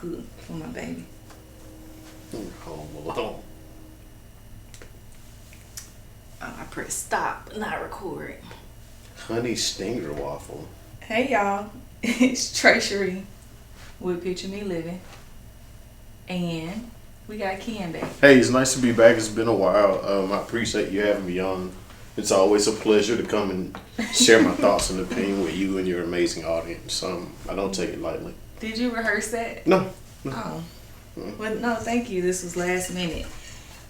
cook for my baby? Home Alone. I press stop, not record. Honey Stinger waffle. Hey y'all, it's Treasury with Picture Me Living, and we got Ken back. Hey, it's nice to be back. It's been a while. I appreciate you having me on. It's always a pleasure to come and share my thoughts and opinion with you and your amazing audience. I don't take it lightly. Did you rehearse that? No. Oh. Well, no, thank you. This was last minute.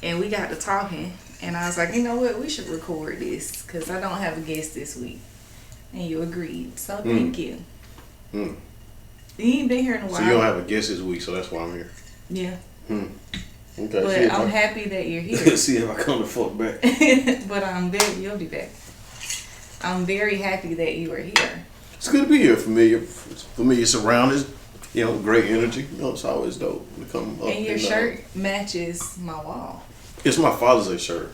And we got to talking. And I was like, you know what? We should record this because I don't have a guest this week. And you agreed. So thank you. You ain't been here in a while. So you don't have a guest this week, so that's why I'm here. Yeah. Okay. But I'm happy that you're here. See if I come the fuck back. But you'll be back. I'm very happy that you are here. It's good to be here. Familiar surroundings. Great energy. It's always dope to come up. And your shirt matches my wall. It's my Father's Day shirt.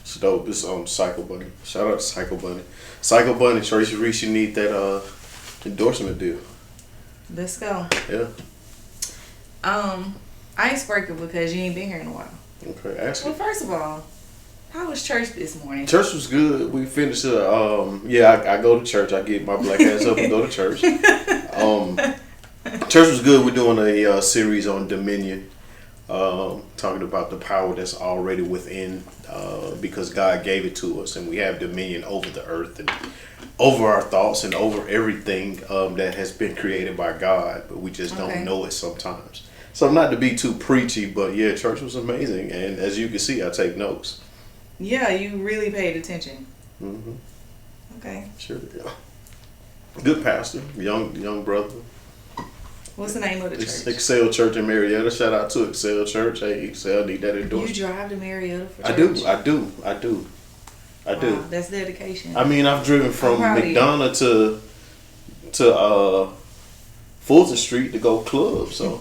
It's dope. It's Psycho Bunny. Shout out to Psycho Bunny. Psycho Bunny, Tracy Reese, you need that endorsement deal. Let's go. Yeah. Icebreaker because you ain't been here in a while. Okay, ask me. Well, first of all, how was church this morning? Church was good. We finished I go to church. I get my black ass up and go to church. Church was good. We're doing a series on dominion, talking about the power that's already within, because God gave it to us, and we have dominion over the earth and over our thoughts and over everything that has been created by God, but we just don't know it sometimes. So not to be too preachy, but yeah, church was amazing, and as you can see, I take notes. Yeah, you really paid attention. Mm-hmm. Okay. Sure. Yeah. Good pastor, young brother. What's the name of the church? Excel Church in Marietta. Shout out to Excel Church. Hey, Excel, need that endorsement. You drive to Marietta for church? I do. Wow, that's dedication. I mean, I've driven from McDonough to Fulton Street to go club. So,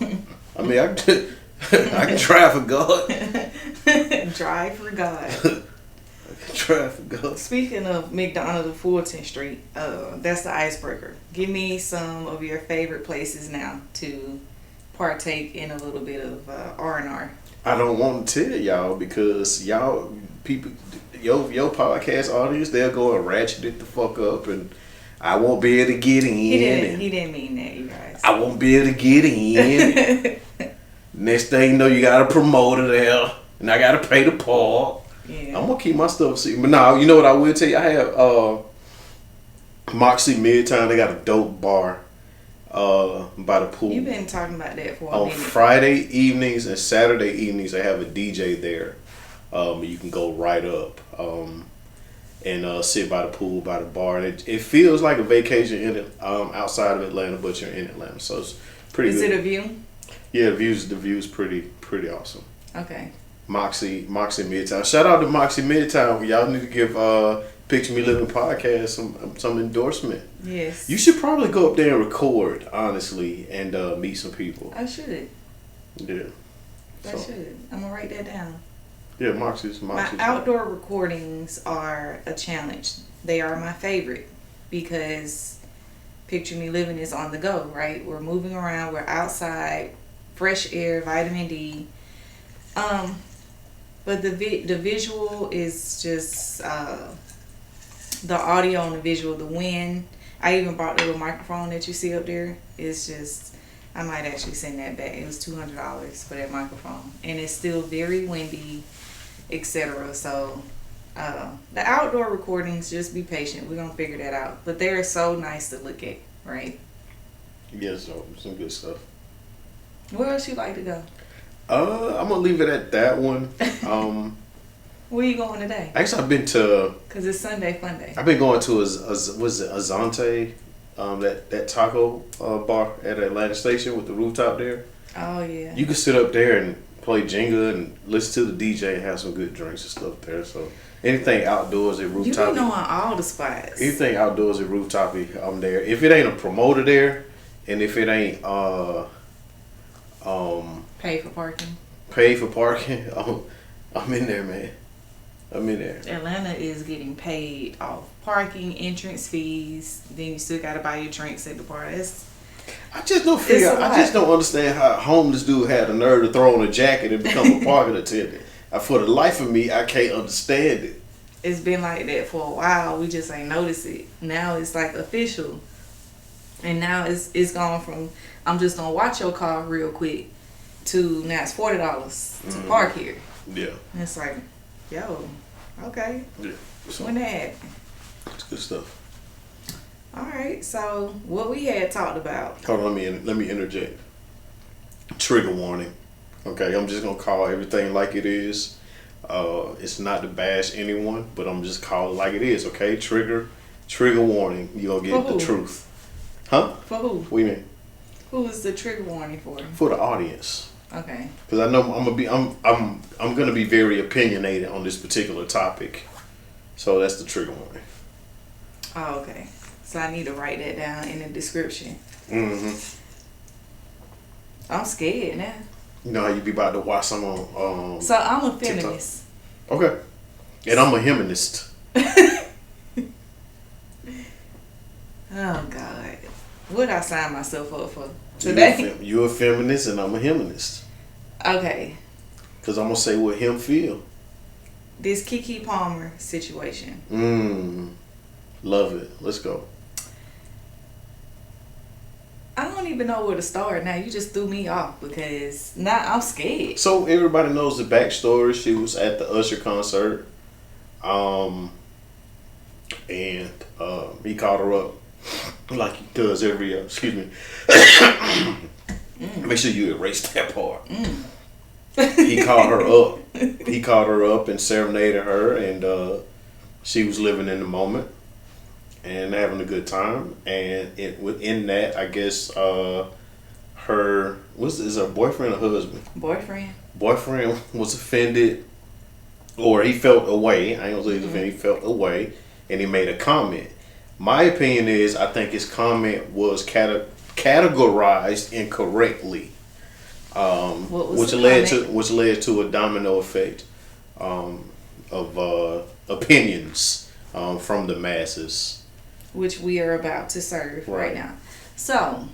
I mean, I can drive for God. Drive for God. Try for God. Speaking of McDonough to Fulton Street, that's the icebreaker. Give me some of your favorite places now to partake in a little bit of R&R. I don't want to tell y'all because y'all people, your podcast audience, they'll go and ratchet it the fuck up, and I won't be able to get in. He didn't mean that, you guys. I won't be able to get in. Next thing you know, you got a promoter there, and I got to pay the park. Yeah. I'm gonna keep my stuff secret. But now, you know what I will tell you? I have Moxie Midtown. They got a dope bar by the pool. You've been talking about that for a On minute. Friday evenings and Saturday evenings, they have a DJ there. You can go right up and sit by the pool, by the bar. And it feels like a vacation in outside of Atlanta, but you're in Atlanta, so it's pretty good. Is it a view? Yeah, the view's pretty awesome. Okay. Moxie Midtown. Shout out to Moxie Midtown. Y'all need to give Picture Me Living podcast some endorsement. Yes. You should probably go up there and record, honestly, and meet some people. I should. Yeah. I should. I'm gonna write that down. Yeah, Moxie's. My outdoor recordings are a challenge. They are my favorite because Picture Me Living is on the go, right? We're moving around, we're outside, fresh air, vitamin D. But the visual is just the audio and the visual, the wind. I even bought the little microphone that you see up there. It's just, I might actually send that back. It was $200 for that microphone, and it's still very windy, etc. So the outdoor recordings, just be patient. We're gonna figure that out. But they're so nice to look at, right? Yeah, so some good stuff. Where else you like to go? I'm gonna leave it at that one. Where you going today? Actually, I've been to. Cause it's Sunday Fun Day. I've been going to was it Azante, that taco bar at Atlanta Station with the rooftop there. Oh yeah. You can sit up there and play Jenga and listen to the DJ and have some good drinks and stuff there. So anything outdoors at rooftop. You be knowing all the spots. Anything outdoors at rooftop, I'm there. If it ain't a promoter there, and if it ain't Pay for parking. I'm in there, man. I'm in there. Atlanta is getting paid off parking, entrance fees. Then you still gotta buy your drinks at the bar. I just don't figure. I just don't understand how a homeless dude had the nerve to throw on a jacket and become a parking attendant. For the life of me, I can't understand it. It's been like that for a while. We just ain't noticed it. Now it's like official, and now it's gone from I'm just gonna watch your car real quick to now it's $40 to park here. Yeah. And it's like, yo, okay. Yeah. So, When that happened? it's good stuff. All right. So what we had talked about. Hold on, let me interject. Trigger warning. Okay, I'm just gonna call everything like it is. It's not to bash anyone, but I'm just call it like it is. Okay, trigger warning. You gonna get the truth, huh? For who? What do you mean? Who is the trigger warning for? For the audience. Okay. Because I know I'm gonna be very opinionated on this particular topic, so that's the trigger warning. Oh, okay. So I need to write that down in the description. Mm-hmm. I'm scared now. You know how you be about to watch some on So I'm a feminist. TikTok. Okay. And I'm a humanist. Oh God, what I sign myself up for today? You're a feminist and I'm a humanist. Okay. Cause I'm gonna say what him feel. This Keke Palmer situation. Love it. Let's go. I don't even know where to start now. You just threw me off because now I'm scared. So everybody knows the backstory. She was at the Usher concert. And he called her up like he does every excuse me. Make sure you erase that part. He called her up. He called her up and serenaded her, and she was living in the moment and having a good time. And within that, I guess her boyfriend or husband? Boyfriend was offended, or he felt away. I ain't gonna say he's offended. He felt away, and he made a comment. My opinion is, I think his comment was categorized incorrectly, which led to a domino effect of opinions from the masses, which we are about to serve right now. So,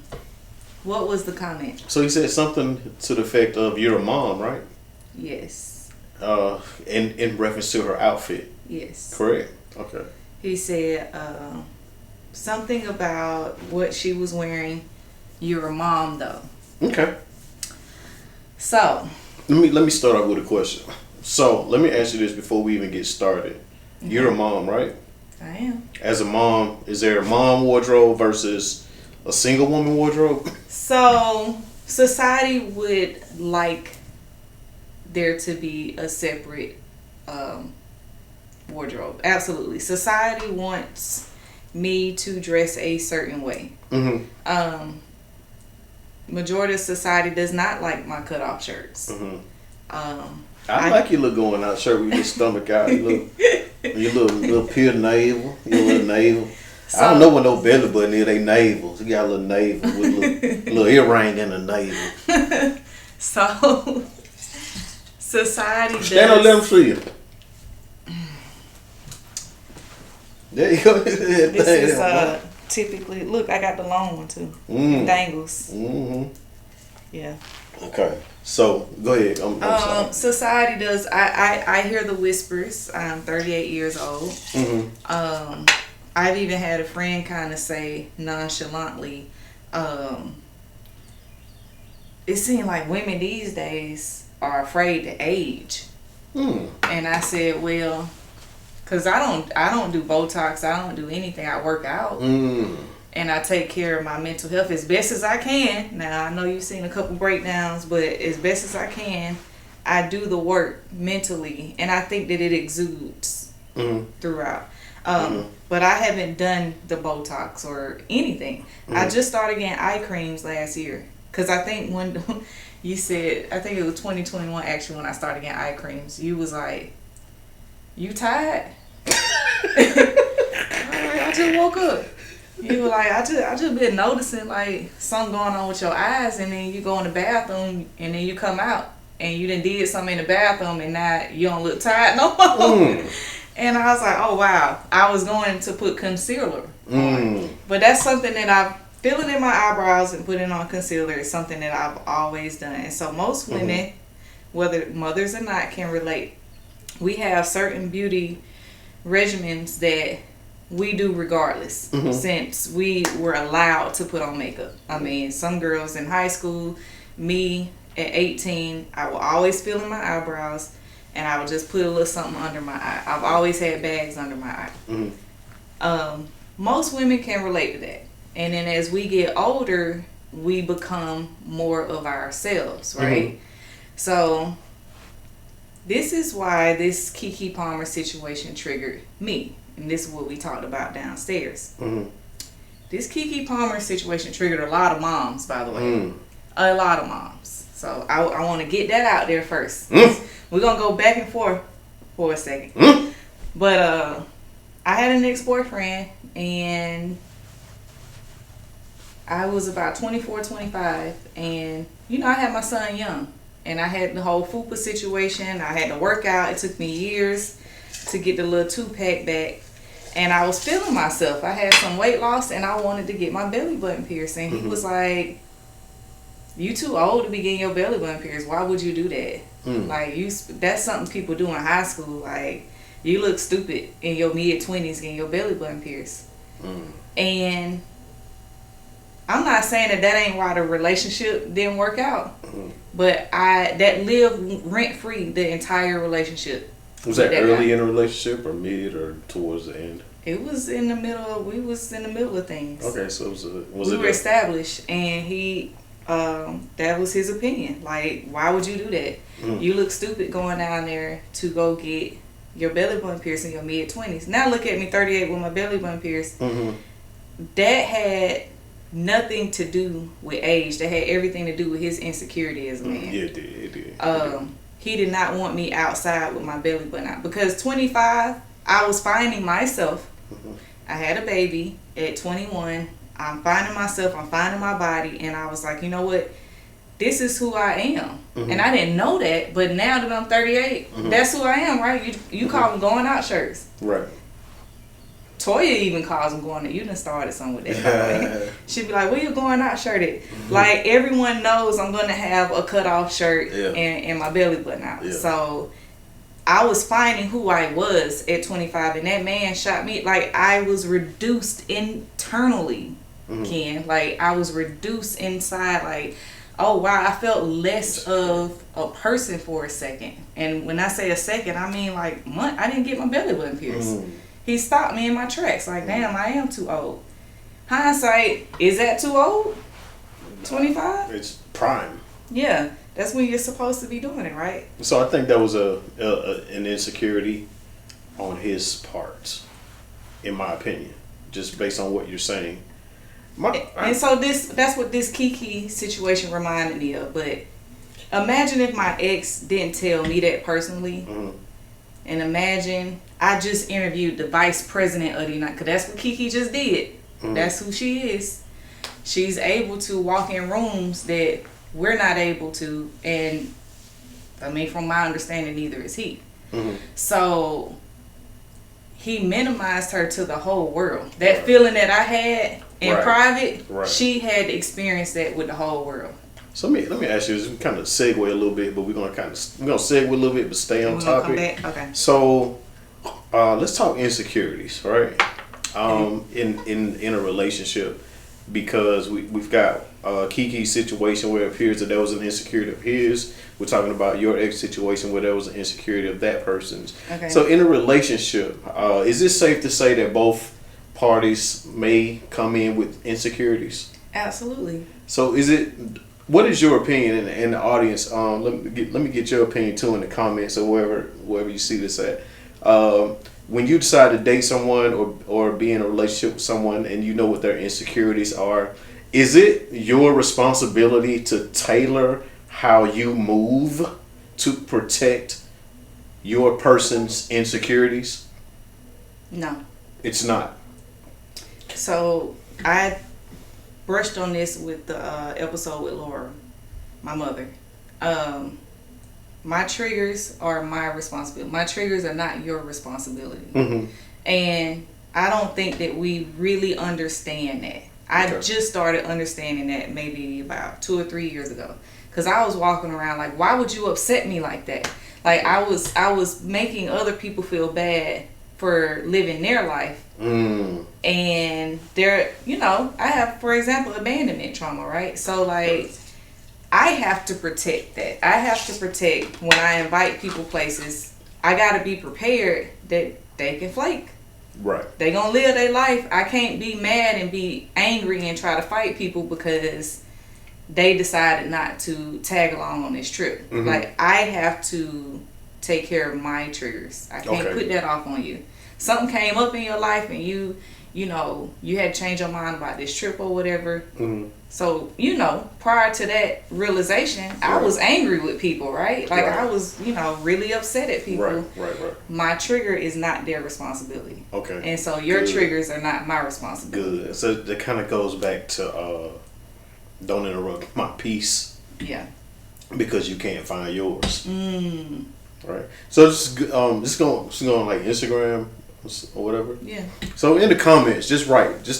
what was the comment? So he said something to the effect of, "You're a mom, right?" Yes. In reference to her outfit. Yes. Correct. Okay. He said something about what she was wearing. You're a mom, though. Okay. So. Let me start off with a question. So let me ask you this before we even get started. Mm-hmm. You're a mom, right? I am. As a mom, is there a mom wardrobe versus a single woman wardrobe? So society would like there to be a separate wardrobe. Absolutely. Society wants me to dress a certain way. Mm-hmm. Majority of society does not like my cutoff shirts. Mm-hmm. I like your little going out shirt with your stomach out, your little pure navel, your little navel. So, I don't know what no belly button is. They navels. You got a little navel with a little earring in the navel. So society does. Stand up, let them see you. There you go. This is typically, look, I got the long one too. Dangles. Mm-hmm. Yeah. Okay. So go ahead. I'm society does. I hear the whispers. I'm 38 years old. Mm-hmm. I've even had a friend kind of say nonchalantly, it seems like women these days are afraid to age. And I said, well, because I don't do Botox. I don't do anything. I work out. And I take care of my mental health as best as I can. Now, I know you've seen a couple breakdowns, but as best as I can, I do the work mentally. And I think that it exudes throughout. But I haven't done the Botox or anything. I just started getting eye creams last year. Because I think when you said, I think it was 2021 actually when I started getting eye creams, you was like, you tired? I just woke up. You were like, I just been noticing like something going on with your eyes, and then you go in the bathroom and then you come out and you done did something in the bathroom and now you don't look tired no more. And I was like, oh wow, I was going to put concealer on. But that's something that filling in my eyebrows and putting on concealer is something that I've always done. And so most women, whether mothers or not, can relate. We have certain beauty regimens that we do regardless, since we were allowed to put on makeup. I mean, some girls in high school, me at 18, I will always fill in my eyebrows and I would just put a little something under my eye. I've always had bags under my eye. Most women can relate to that. And then as we get older, we become more of ourselves, right? So this is why this Keke Palmer situation triggered me. And this is what we talked about downstairs. This Keke Palmer situation triggered a lot of moms, by the way. A lot of moms. So I want to get that out there first. We're going to go back and forth for a second. But I had an ex-boyfriend, and I was about 24, 25. And, you know, I had my son young. And I had the whole FUPA situation. I had to work out. It took me years to get the little 2-pack back. And I was feeling myself. I had some weight loss and I wanted to get my belly button pierced. And he was like, you too old to be getting your belly button pierced. Why would you do that? Like, that's something people do in high school. Like, you look stupid in your mid-20s getting your belly button pierced. And I'm not saying that ain't why the relationship didn't work out. But that lived rent-free the entire relationship. Was that early in a relationship or mid or towards the end? It was in the middle. We was in the middle of things. Okay, so we were established, and he, that was his opinion. Like, why would you do that? You look stupid going down there to go get your belly button pierced in your mid-20s. Now look at me, 38, with my belly button pierced. That had nothing to do with age. That had everything to do with his insecurity as a man. Yeah, it did. He did not want me outside with my belly button out. Because 25, I was finding myself. I had a baby at 21. I'm finding myself. I'm finding my body. And I was like, you know what? This is who I am. And I didn't know that. But now that I'm 38, that's who I am, right? You call them going out shirts. Right. Toya even calls them going out. You done started something with that. She'd be like, where you going out shirted? Like, everyone knows I'm going to have a cutoff shirt and my belly button out. So I was finding who I was at 25. And that man shot me. Like, I was reduced internally, Ken. Like, I was reduced inside. Like, oh, wow, I felt less of a person for a second. And when I say a second, I mean, like, month. I didn't get my belly button pierced. He stopped me in my tracks. Like, damn, I am too old. Hindsight, is that too old? 25? It's prime. Yeah, that's when you're supposed to be doing it, right? So I think that was an insecurity on his part, in my opinion, just based on what you're saying. And so that's what this Keke situation reminded me of. But imagine if my ex didn't tell me that personally. And imagine I just interviewed the vice president of the United, because that's what Keke just did. That's who she is. She's able to walk in rooms that we're not able to. And I mean, from my understanding, neither is he. So he minimized her to the whole world. That feeling that I had in private, she had experienced that with the whole world. So let me ask you this. We kind of segue a little bit, but we're gonna segue a little bit, but stay on topic. Okay. So let's talk insecurities, right? In a relationship, because we've got Keke's situation where it appears that there was an insecurity of his. We're talking about your ex situation where there was an insecurity of that person's. Okay. So in a relationship, is it safe to say that both parties may come in with insecurities? Absolutely. So what is your opinion in the audience? Let me get your opinion too in the comments or wherever you see this at. When you decide to date someone or be in a relationship with someone and you know what their insecurities are, is it your responsibility to tailor how you move to protect your person's insecurities? No. It's not. So I brushed on this with the episode with Laura, my mother. My triggers are my responsibility. My triggers are not your responsibility. And I don't think that we really understand that. I Okay. just started understanding that maybe about 2 or 3 years ago. Cause I was walking around like, why would you upset me like that? Like I was making other people feel bad for living their life. And there, I have, for example, abandonment trauma, right? So like, I have to protect that. I have to protect when I invite people places. I gotta be prepared that they can flake. Right. They gonna live their life. I can't be mad and be angry and try to fight people because they decided not to tag along on this trip. Mm-hmm. Like I have to take care of my triggers. I can't put that off on you. Something came up in your life and you had to change your mind about this trip or whatever. Mm-hmm. So, prior to that realization, I was angry with people, right? Like I was, really upset at people. Right. My trigger is not their responsibility. Okay. And so your triggers are not my responsibility. Good. So that kind of goes back to don't interrupt my peace. Yeah. Because you can't find yours. Right. So just going like Instagram or whatever. Yeah. So in the comments, just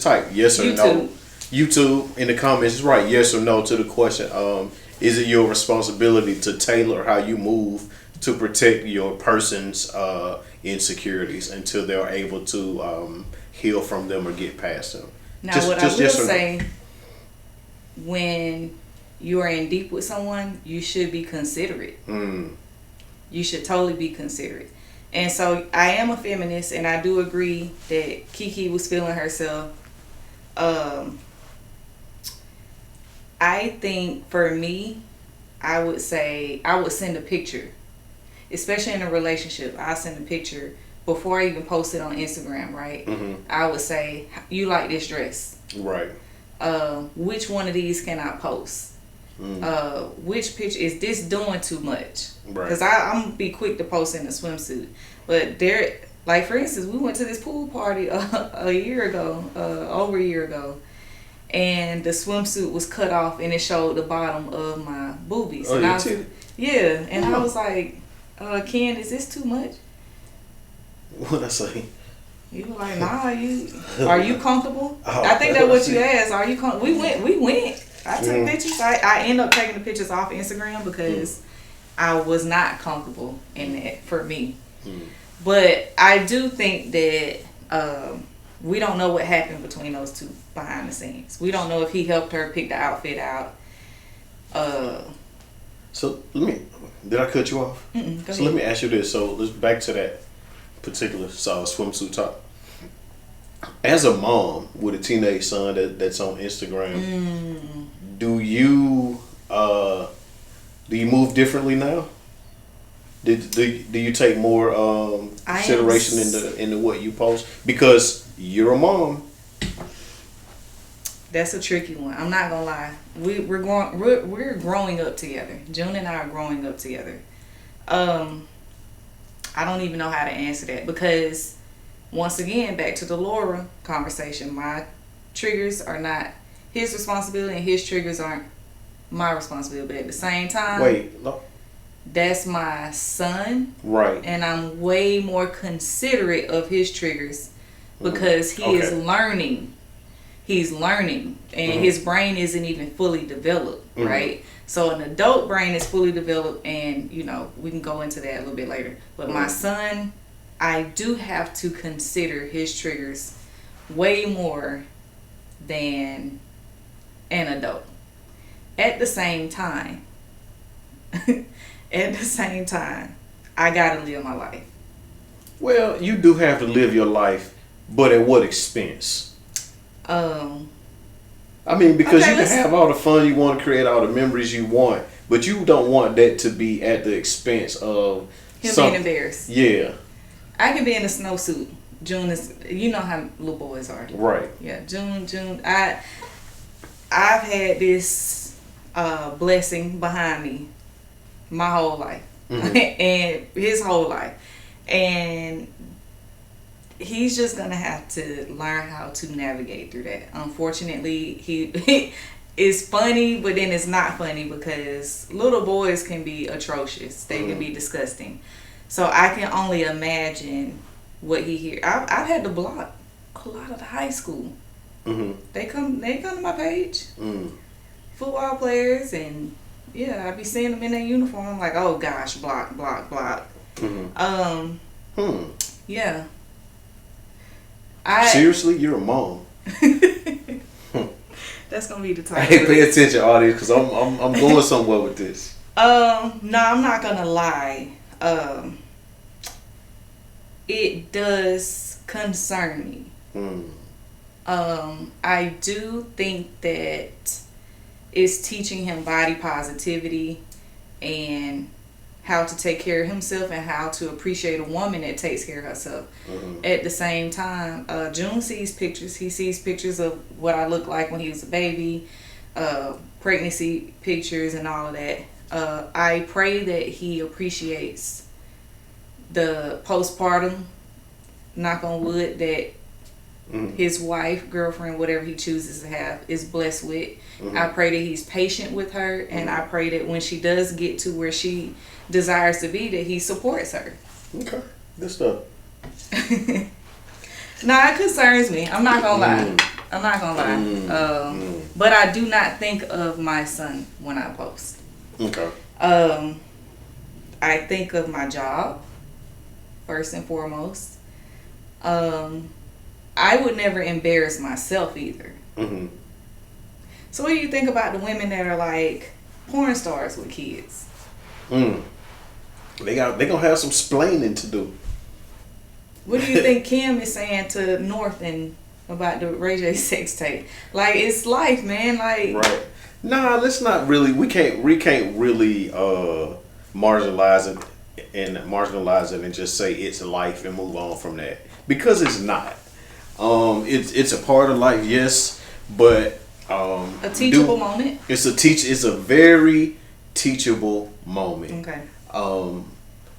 type yes or no. YouTube in the comments, just write yes or no to the question. Is it your responsibility to tailor how you move to protect your person's insecurities until they're able to heal from them or get past them? Now, I will say, when you are in deep with someone, you should be considerate. You should totally be considerate. And so I am a feminist, and I do agree that Kiki was feeling herself. I think for me, I would say I would send a picture, especially in a relationship. I send a picture before I even post it on Instagram, right? Mm-hmm. I would say, you like this dress. Right. Which one of these can I post? Which picture is this doing too much? Right. Because I'm gonna be quick to post in a swimsuit, but there, like for instance, we went to this pool party over a year ago, and the swimsuit was cut off and it showed the bottom of my boobies. Oh, and you I was, did? yeah, and I was like, Ken, is this too much? What'd I say? You were like, nah, are you comfortable? Oh, I think that's what you asked. Are you comfortable? We went. I took pictures. I ended up taking the pictures off Instagram because I was not comfortable in that for me. But I do think that we don't know what happened between those two behind the scenes. We don't know if he helped her pick the outfit out. So did I cut you off? Go So ahead. let me ask you this. So let's back to that particular swimsuit top. As a mom with a teenage son that's on Instagram, do you move differently now? Do you take more consideration into what you post because you're a mom? That's a tricky one. I'm not gonna lie. We're growing up together. June and I are growing up together. I don't even know how to answer that because, once again, back to the Laura conversation. My triggers are not his responsibility, and his triggers aren't my responsibility. But at the same time, that's my son, right? And I'm way more considerate of his triggers because he is learning. He's learning, and his brain isn't even fully developed, right? So an adult brain is fully developed, and we can go into that a little bit later. But my son, I do have to consider his triggers way more than an adult. At the same time, I gotta live my life. Well, you do have to live your life, but at what expense? I mean, because you can have all the fun you want, create all the memories you want, but you don't want that to be at the expense of him being embarrassed. Yeah. I can be in a snowsuit. June is, you know how little boys are. Right. Yeah, June. I've had this blessing behind me my whole life, and his whole life, and he's just gonna have to learn how to navigate through that. Unfortunately, he it's funny, but then it's not funny because little boys can be atrocious. They can be disgusting. So I can only imagine what he hears. I've had to block a lot of the high school Mm-hmm. They come to my page. Mm. Football players, and yeah, I be seeing them in their uniform. I'm like, oh gosh, block, block, block. Mm-hmm. Yeah. Seriously, you're a mom. That's gonna be the title. Hey, pay attention, audience, because I'm going somewhere with this. No, I'm not gonna lie. It does concern me. I do think that it's teaching him body positivity and how to take care of himself and how to appreciate a woman that takes care of herself. At the same time, June sees pictures. He sees pictures of what I looked like when he was a baby, pregnancy pictures and all of that. I pray that he appreciates the postpartum, knock on wood, that his wife, girlfriend, whatever he chooses to have, is blessed with. I pray that he's patient with her, and I pray that when she does get to where she desires to be, that he supports her. Okay, good stuff. Nah, it concerns me. I'm not gonna lie. I'm not gonna lie. But I do not think of my son when I post. Okay. I think of my job first and foremost. I would never embarrass myself either. So what do you think about the women that are like porn stars with kids? They gonna have some splaining to do. What do you think Kim is saying to North and about the Ray J sex tape? Like, it's life, man. Like, right. Nah, let's not really. We can't really marginalize it and just say it's life and move on from that, because it's not. It's a part of life, yes, but a teachable moment. It's a very teachable moment. Okay.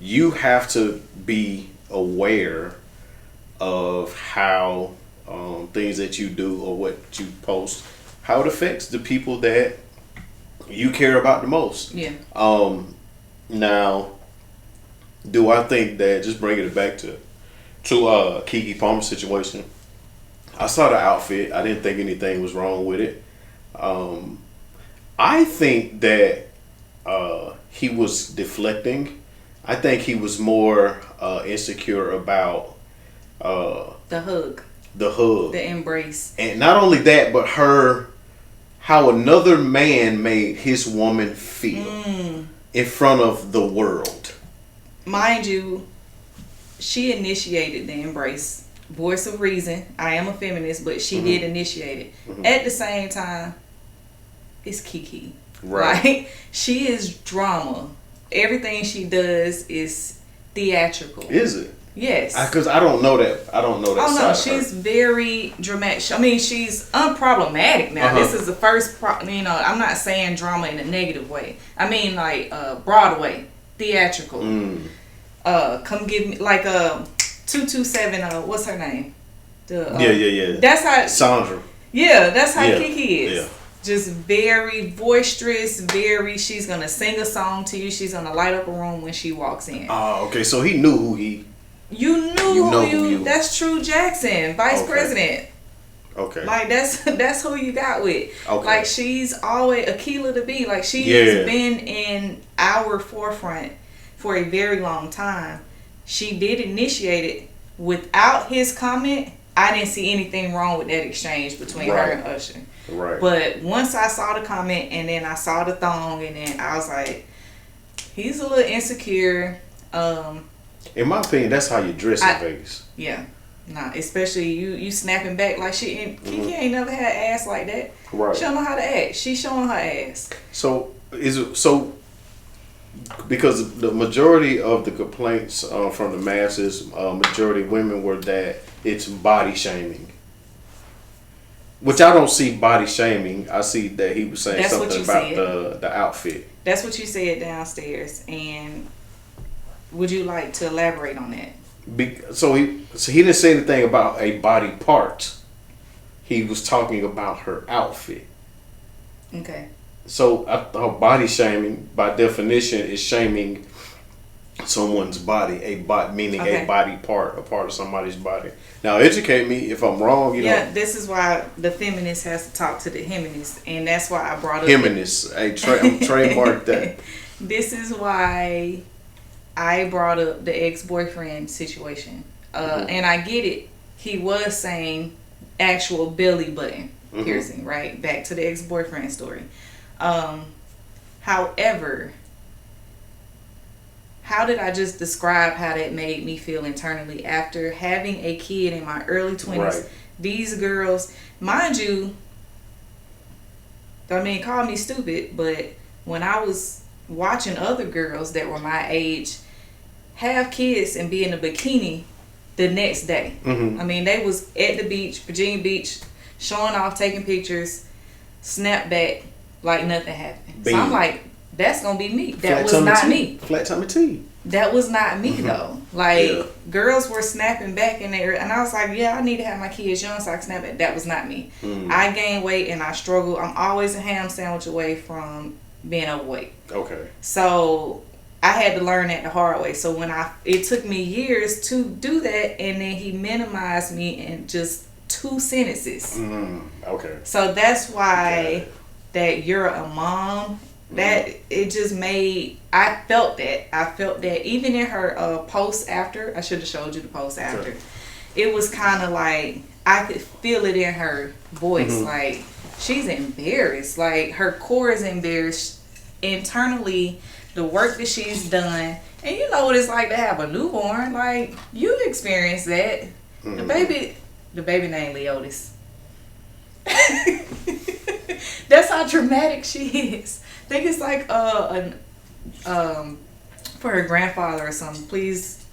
You have to be aware of how things that you do or what you post, how it affects the people that you care about the most. Yeah. Now, do I think that, just bringing it back to Keke Palmer's situation, I saw the outfit. I didn't think anything was wrong with it. I think that he was deflecting. I think he was more insecure about the hug, the embrace, and not only that, but how another man made his woman feel in front of the world. Mind you, she initiated the embrace. Voice of reason. I am a feminist, but she did initiate it. At the same time, it's Keke. Right. Like, she is drama. Everything she does is theatrical. Is it? Yes. Because I don't know that. I don't know that. Oh no, she's very dramatic. I mean, she's unproblematic now. This is the first. I'm not saying drama in a negative way. I mean, like Broadway theatrical. Come give me like 227. What's her name? Yeah. That's how Sandra. Yeah, that's how Keke is. Yeah. Just very boisterous. She's gonna sing a song to you. She's gonna light up a room when she walks in. Oh, okay. So he knew who he. You knew who you. That's True Jackson, Vice President. Okay. Like that's who you got with. Okay. Like, she's always Akilah to be. Like, she's been in our forefront for a very long time. She did initiate it. Without his comment, I didn't see anything wrong with that exchange between her and Usher. Right. But once I saw the comment and then I saw the thong and then I was like, he's a little insecure. In my opinion, that's how you dress in Vegas. Yeah. Nah, especially you snapping back like Keke ain't never had ass like that. Right. She don't know how to act. She's showing her ass. So because the majority of the complaints from the masses, majority of women, were that it's body shaming. Which I don't see body shaming. I see that he was saying something about the outfit. That's what you said downstairs. And would you like to elaborate on that? So he didn't say anything about a body part. He was talking about her outfit. Okay. So her body shaming, by definition, is shaming someone's body, meaning Okay. a body part, a part of somebody's body. Now, educate me if I'm wrong. You Yeah, know, this is why the feminist has to talk to the humanist, and that's why I brought up feminists. I'm trademark that. This is why I brought up the ex-boyfriend situation. And I get it. He was saying actual belly button piercing, right? Back to the ex-boyfriend story. However, how did I just describe how that made me feel internally after having a kid in my early 20s? Right. These girls, mind you, I mean, call me stupid, but when I was watching other girls that were my age have kids and be in a bikini the next day. I mean, they was at the beach, Virginia Beach, showing off, taking pictures, snap back like nothing happened. So I'm like, that's gonna be me. That was not me. Flat tummy tea. That was not me though. Like girls were snapping back in there, and I was like, yeah, I need to have my kids young so I can snap back. That was not me. I gained weight and I struggle. I'm always a ham sandwich away from being overweight. Okay. So I had to learn that the hard way. So when it took me years to do that, and then he minimized me in just 2 sentences. Okay. So that's why that you're a mom. That it just made, I felt that even in her post after, I should have showed you the post after. Sure. It was kind of like I could feel it in her voice, like she's embarrassed, like her core is embarrassed internally. The work that she's done, and you know what it's like to have a newborn. Like you've experienced that. The baby named Leotis. That's how dramatic she is. I think it's like for her grandfather or something. Please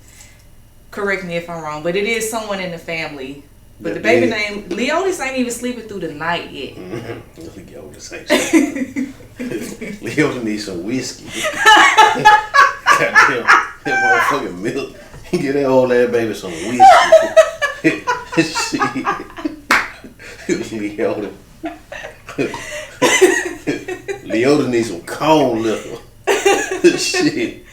correct me if I'm wrong, but it is someone in the family. But the baby name Leotis ain't even sleeping through the night yet. Leotis ain't sleeping. Leotis needs some whiskey. Goddamn, that motherfucking milk. Get that old ass baby some whiskey. Shit. Leotis. Leotis needs some corn liquor. Shit.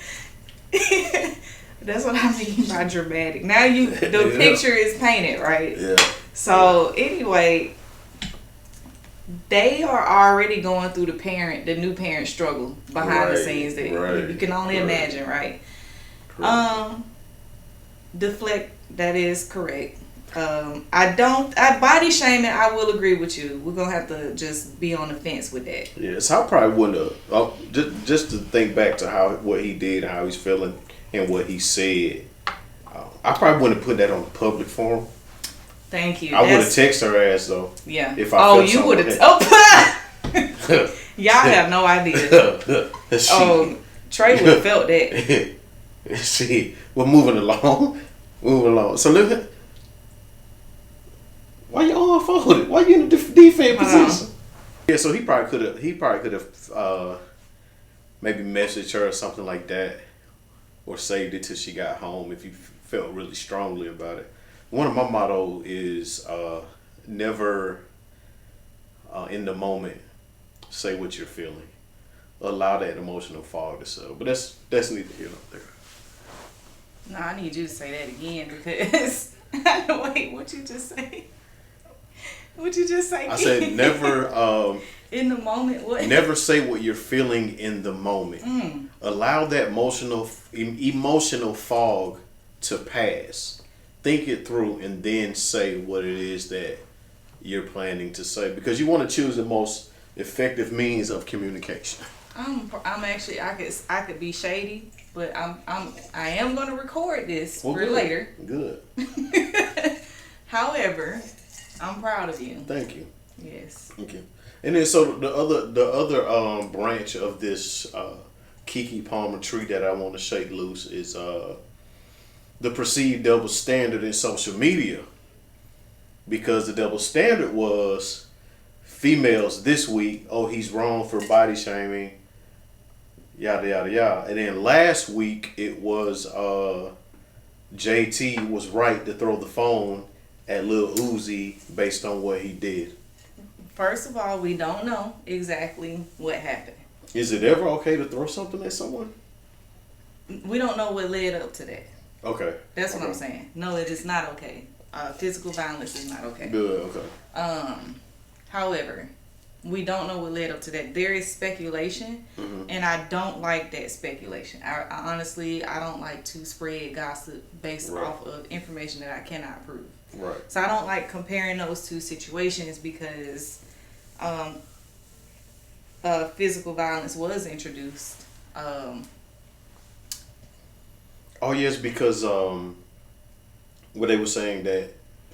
That's what I mean by dramatic. Now the picture is painted, right? Yeah. So anyway, they are already going through the new parent struggle behind the scenes that you can only imagine, right? Deflect, that is correct. Body shaming, I will agree with you. We're gonna have to just be on the fence with that. Yes, I probably wouldn't have. Just to think back to what he did, how he's feeling, and what he said. I probably wouldn't have put that on a public forum. Thank you. I would have texted her ass though. Yeah. If I felt you would have. Y'all have no idea. Trey would have felt that. See, we're moving along. So look. Why you all folded? Why you in a defense position? Yeah, so he probably could have maybe messaged her or something like that, or saved it till she got home if he felt really strongly about it. One of my mottos is never in the moment say what you're feeling. Allow that emotional fog to settle. But that's neither here nor there. No, I need you to say that again because wait, what you just say? What'd you just say? I said never in the moment. What? Never say what you're feeling in the moment. Allow that emotional fog to pass. Think it through and then say what it is that you're planning to say, because you want to choose the most effective means of communication. I'm actually I could be shady, but I am going to record this for later. Good. However, I'm proud of you. Thank you. Yes. Thank you. And then so the other branch of this Keke Palmer tree that I want to shake loose is the perceived double standard in social media, because the double standard was females this week, oh, he's wrong for body shaming, yada yada yada, and then last week it was JT was right to throw the phone at Lil Uzi based on what he did. First of all, we don't know exactly what happened. Is it ever okay to throw something at someone? we don't know what led up to that. Okay. That's what I'm saying. No, it is not okay. Physical violence is not okay. Good. Okay. However, we don't know what led up to that. There is speculation, and I don't like that speculation. I honestly, I don't like to spread gossip based off of information that I cannot prove. Right. So I don't like comparing those two situations because physical violence was introduced. Oh yes, because what they were saying that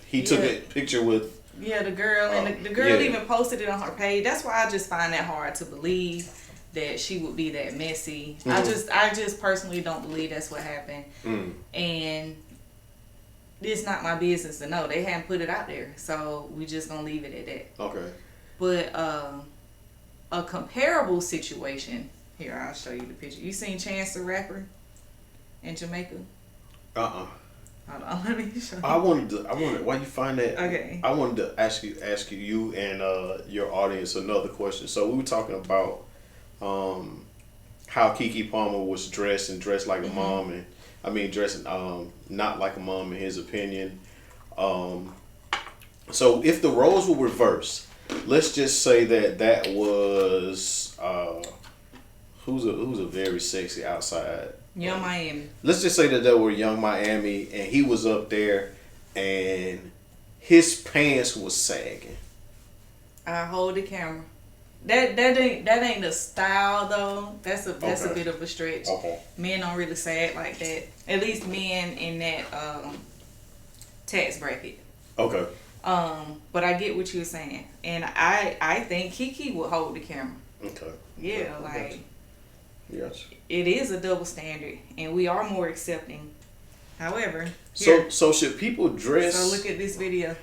he took a picture with. Yeah, the girl, and the girl even posted it on her page. That's why I just find that hard to believe that she would be that messy. I just personally don't believe that's what happened. And it's not my business to know. They haven't put it out there, so we just gonna leave it at that. Okay. But a comparable situation. Here, I'll show you the picture. You seen Chance the Rapper in Jamaica? Hold on, let me show you. I wanted. Why you find that? Okay. I wanted to ask you and your audience another question. So we were talking about how Keke Palmer was dressed like a mom, and I mean dressing not like a mom in his opinion. So if the roles were reversed, let's just say that was who's a very sexy outside. Young Miami. Let's just say that were Young Miami, and he was up there, and his pants was sagging. I hold the camera. That ain't the style though. That's a bit of a stretch. Okay. Men don't really sag like that. At least men in that tax bracket. Okay. But I get what you're saying, and I think Keke would hold the camera. Okay. Yeah, like. Yes. It is a double standard, and we are more accepting. However, so should people dress? So look at this video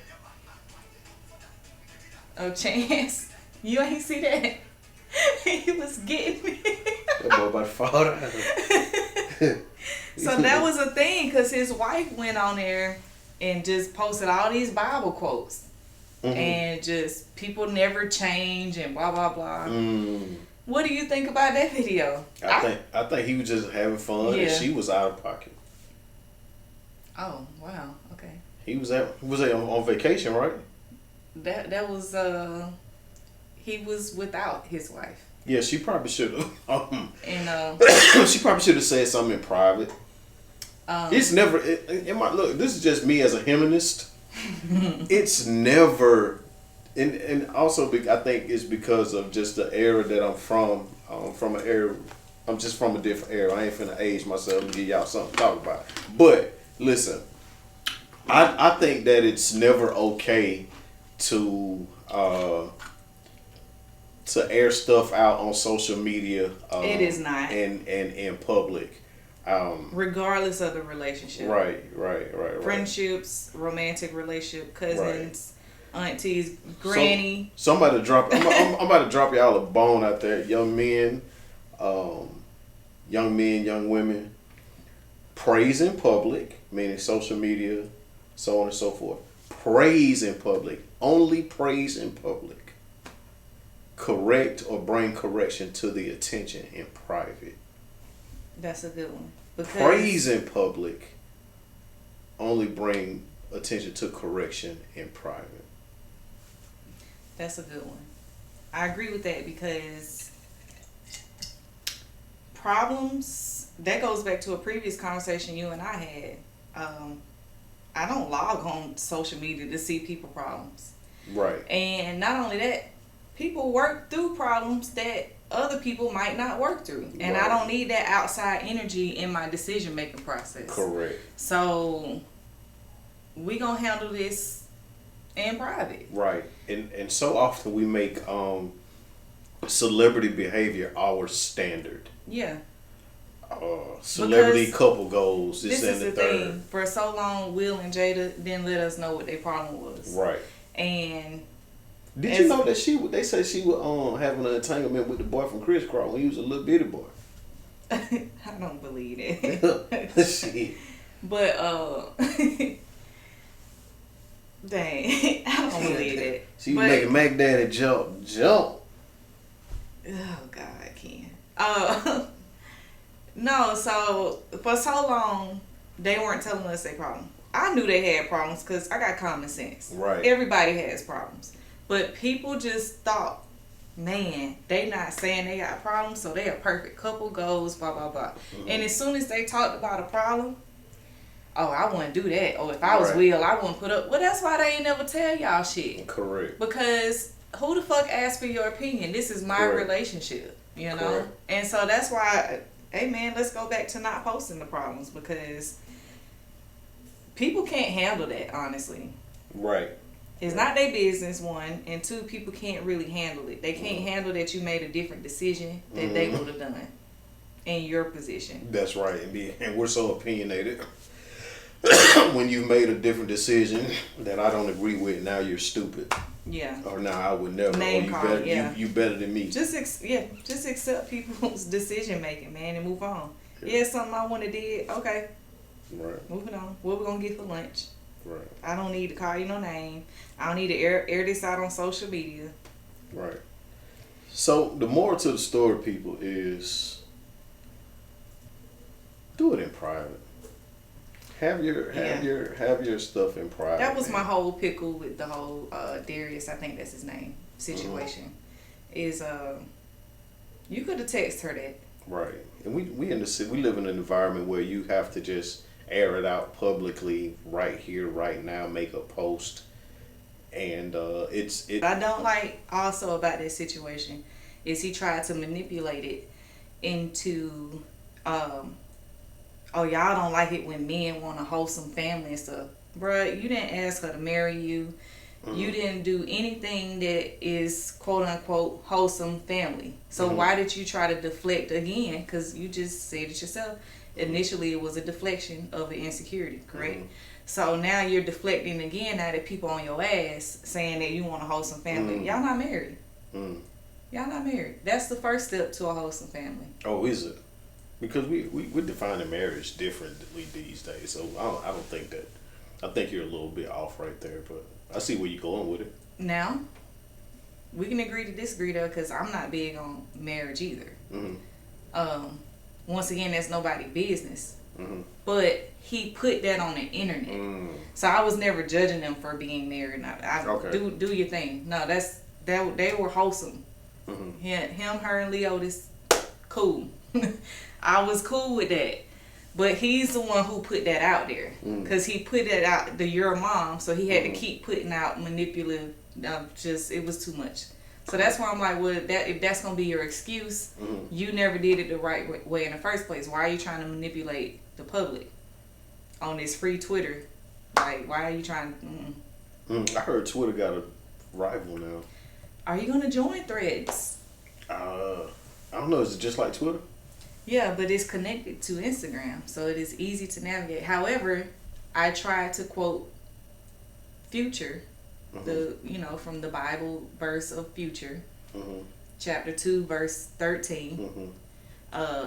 of Chance. You ain't see that? He was getting me. That boy about to fall down. So that was a thing, because his wife went on there and just posted all these Bible quotes, and just people never change and blah blah blah. What do you think about that video? I think he was just having fun, and she was out of pocket. Oh wow, okay. He was on vacation, right? That was he was without his wife. Yeah, she probably should have. And she probably should have said something in private. It's never. Look, this is just me as a humanist. It's never. And also, I think it's because of just the era that I'm from. From an era, I'm just from a different era. I ain't finna age myself and give y'all something to talk about. But listen, I think that it's never okay to air stuff out on social media. It is not. And in public. Regardless of the relationship. Right. Friendships, romantic relationship, cousins. Aunties, granny. So, I'm about to drop y'all a bone out there, young men, young women. Praise in public, meaning social media, so on and so forth. Praise in public, only praise in public. Correct or bring correction to the attention in private. That's a good one. Praise in public, only bring attention to correction in private. That's a good one. I agree with that, because problems, that goes back to a previous conversation you and I had. I don't log on social media to see people problems. Right. And not only that, people work through problems that other people might not work through. And I don't need that outside energy in my decision making process. Correct. So we gonna handle this in private. Right. And so often we make celebrity behavior our standard. Yeah. Celebrity couple goals. This is the thing. For so long, Will and Jada didn't let us know what their problem was. Right. And did you know that they said she was having an entanglement with the boy from Criss Cross when he was a little bitty boy? I don't believe it. Shit. But dang, I don't believe it. She was making Mac Daddy jump. Oh God, I can't. No, so for so long, they weren't telling us their problem. I knew they had problems because I got common sense. Right. Everybody has problems. But people just thought, man, they not saying they got problems, so they a perfect couple, goals, blah, blah, blah. Mm-hmm. And as soon as they talked about a problem, oh, I wouldn't do that. Or if I was Right. Will, I wouldn't put up. Well, that's why they ain't never tell y'all shit. Correct. Because who the fuck asked for your opinion? This is my Correct. relationship, you know? Correct. And so that's why, hey man, let's go back to not posting the problems because people can't handle that, honestly. Right. It's not their business, one. And two, people can't really handle it. They can't handle that you made a different decision that they would have done in your position. That's right. And we're so opinionated. When you made a different decision that I don't agree with, now you're stupid. Yeah. Or now I would never. Name or you calling, better, yeah. you better than me. Just accept people's decision making, man, and move on. Yeah, something I want to do. Okay, Right. moving on. What we gonna get for lunch? Right. I don't need to call you no name. I don't need to air this out on social media. Right. So the moral to the story, people, is do it in private. Have your stuff in private. That was man. my whole pickle with the whole Darius, I think that's his name, situation. Is you could have texted her that. Right. And we in the city, we live in an environment where you have to just air it out publicly right here, right now, make a post. And it What I don't like also about this situation is he tried to manipulate it into oh, y'all don't like it when men want a wholesome family and stuff. Bruh, you didn't ask her to marry you. You didn't do anything that is quote unquote wholesome family. So why did you try to deflect again? Because you just said it yourself. Initially, it was a deflection of an insecurity, correct? So now you're deflecting again now that people on your ass saying that you want a wholesome family. Y'all not married. Y'all not married. That's the first step to a wholesome family. Oh, is it? Because we're defining marriage differently these days. So I don't think that. I think you're a little bit off right there, but I see where you're going with it. Now, we can agree to disagree though, because I'm not big on marriage either. Once again, that's nobody's business. But he put that on the internet, so I was never judging them for being married. Do your thing. No, they were wholesome. Him, her, and Leo, this cool. I was cool with that. But he's the one who put that out there. Because he put it out, your mom, so he had to keep putting out manipulative, it was too much. So that's why I'm like, well, if that's going to be your excuse, you never did it the right way in the first place. Why are you trying to manipulate the public on this free Twitter? Like, why are you trying to... I heard Twitter got a rival now. Are you going to join Threads? I don't know. Is it just like Twitter? Yeah, but it's connected to Instagram, so it is easy to navigate. However, I tried to quote Future, from the Bible verse of Future, chapter 2, verse 13.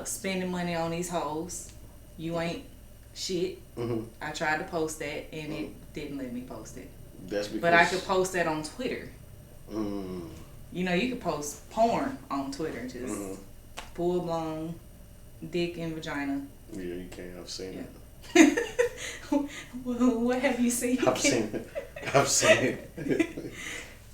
Spending money on these hoes, you ain't shit. I tried to post that, and it didn't let me post it. That's because. But I could post that on Twitter. You know, you could post porn on Twitter, just full blown dick and vagina. Yeah, you can. I've seen it. What have you seen? I've seen it.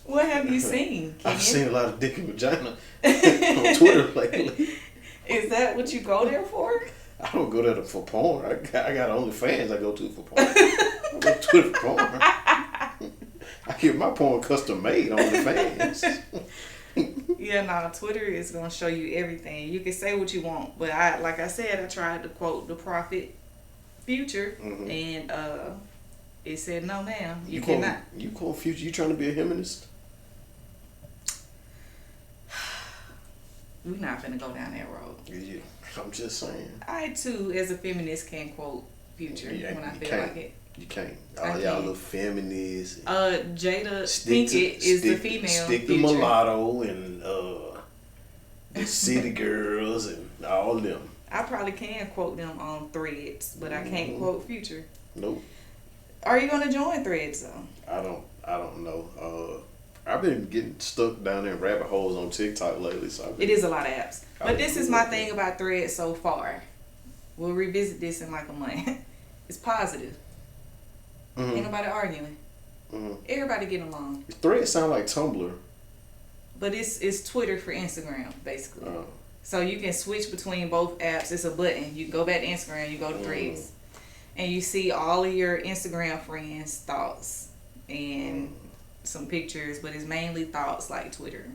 What have you seen, Ken? I've seen a lot of dick and vagina on Twitter lately. Is that what you go there for? I don't go there for porn. I got OnlyFans I go to for porn. I go to Twitter for porn. I get my porn custom made on OnlyFans. Yeah, nah, Twitter is gonna show you everything. You can say what you want, but like I said, I tried to quote the prophet Future, and it said, "No, ma'am, you cannot." You quote Future? You trying to be a feminist? We're not finna go down that road. Yeah, I'm just saying. I too, as a feminist, can quote Future when I feel like it. You can't. All y'all little feminists. Jada Pinkett is the female. Stick to Mulatto and the City Girls and all them. I probably can quote them on Threads, but I can't quote Future. Nope. Are you gonna join Threads though? I don't know. I've been getting stuck down in rabbit holes on TikTok lately, so it is a lot of apps. But this is my thing about Threads so far. We'll revisit this in like a month. It's positive. Mm-hmm. Ain't nobody arguing. Mm-hmm. Everybody getting along. Threads sound like Tumblr. But it's Twitter for Instagram, basically. Oh. So you can switch between both apps. It's a button. You can go back to Instagram, you go to Threads. And you see all of your Instagram friends' thoughts and some pictures, but it's mainly thoughts like Twitter.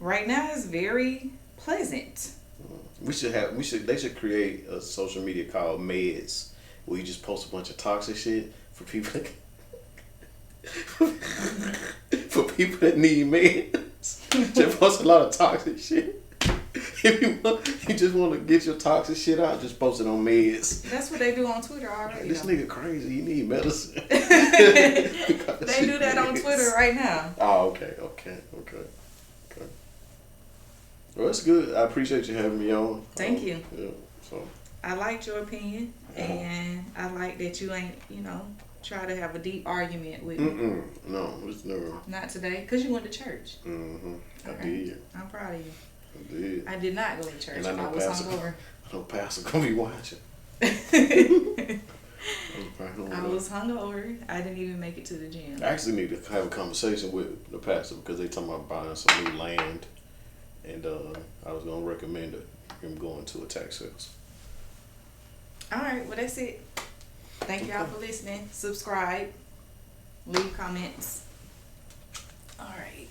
Right now it's very pleasant. They should create a social media called Meds, where you just post a bunch of toxic shit for people for people that need meds. Just post a lot of toxic shit. If you just want to get your toxic shit out, just post it on Meds. That's what they do on Twitter already. This nigga crazy. You need medicine. They do that on Twitter right now. Oh, okay. Well, that's good. I appreciate you having me on. Thank you. Yeah, so. I liked your opinion, and I like that you ain't, try to have a deep argument with me. No, it's never. Not today, because you went to church. I did. I'm proud of you. I did. I did not go to church. And I know was Pastor. hungover. I know Pastor gonna be watching. I was hungover. I didn't even make it to the gym. I actually need to have a conversation with the pastor because they talking about buying some new land, and I was gonna recommend him going to a tax sales. All right, well that's it. Thank y'all for listening. Subscribe. Leave comments. All right.